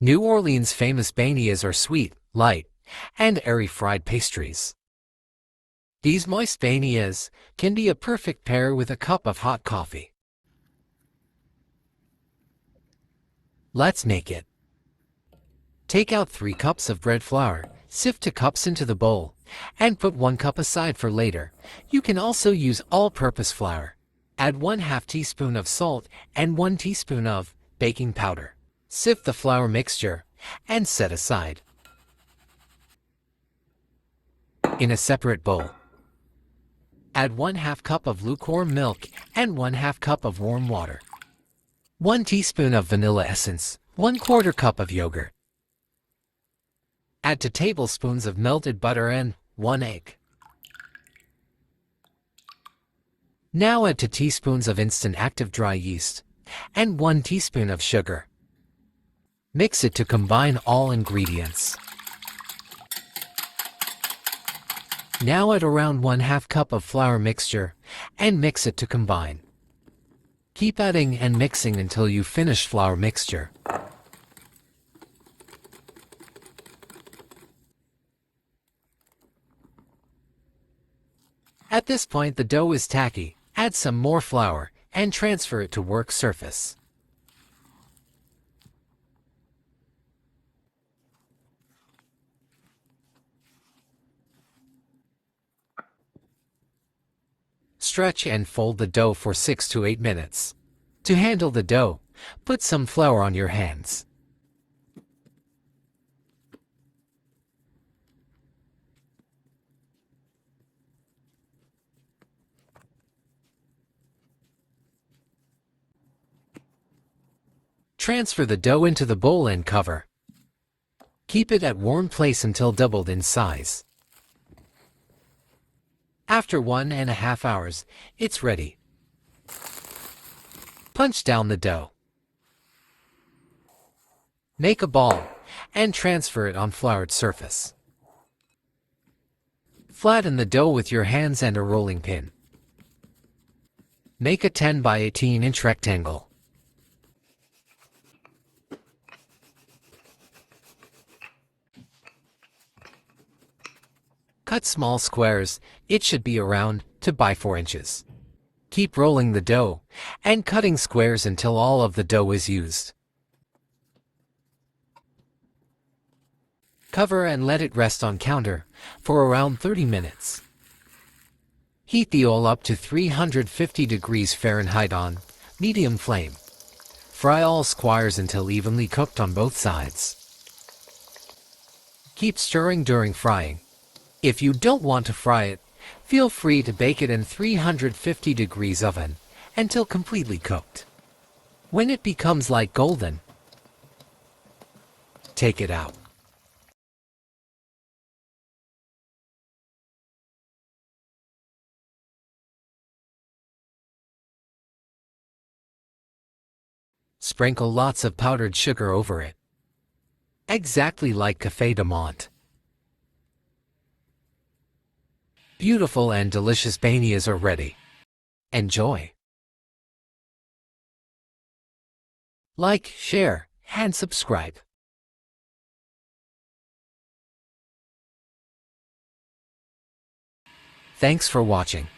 New Orleans' famous beignets are sweet, light, and airy fried pastries. These moist beignets can be a perfect pair with a cup of hot coffee. Let's make it. Take out 3 cups of bread flour, sift 2 cups into the bowl, and put 1 cup aside for later. You can also use all-purpose flour. Add 1/2 teaspoon of salt and 1 teaspoon of baking powder. Sift the flour mixture and set aside. In a separate bowl, add 1/2 cup of lukewarm milk and 1/2 cup of warm water. 1 teaspoon of vanilla essence, 1/4 cup of yogurt. Add 2 tablespoons of melted butter and 1 egg. Now add 2 teaspoons of instant active dry yeast and 1 teaspoon of sugar. Mix it to combine all ingredients. Now add around 1/2 cup of flour mixture and mix it to combine. Keep adding and mixing until you finish flour mixture. At this point the dough is tacky. Add some more flour and transfer it to work surface. Stretch and fold the dough for 6 to 8 minutes. To handle the dough, put some flour on your hands. Transfer the dough into the bowl and cover. Keep it at warm place until doubled in size. After 1.5 hours, it's ready. Punch down the dough. Make a ball and transfer it on floured surface. Flatten the dough with your hands and a rolling pin. Make a 10 by 18 inch rectangle. Cut small squares. It should be around 2 by 4 inches. Keep rolling the dough and cutting squares until all of the dough is used. Cover and let it rest on counter for around 30 minutes. Heat the oil up to 350 degrees Fahrenheit on medium flame. Fry all squares until evenly cooked on both sides. Keep stirring during frying. If you don't want to fry it, feel free to bake it in 350 degrees oven until completely cooked. When it becomes light golden, take it out. Sprinkle lots of powdered sugar over it. Exactly like Café de Monte. Beautiful and delicious beignets are ready. Enjoy! Like, share, and subscribe. Thanks for watching.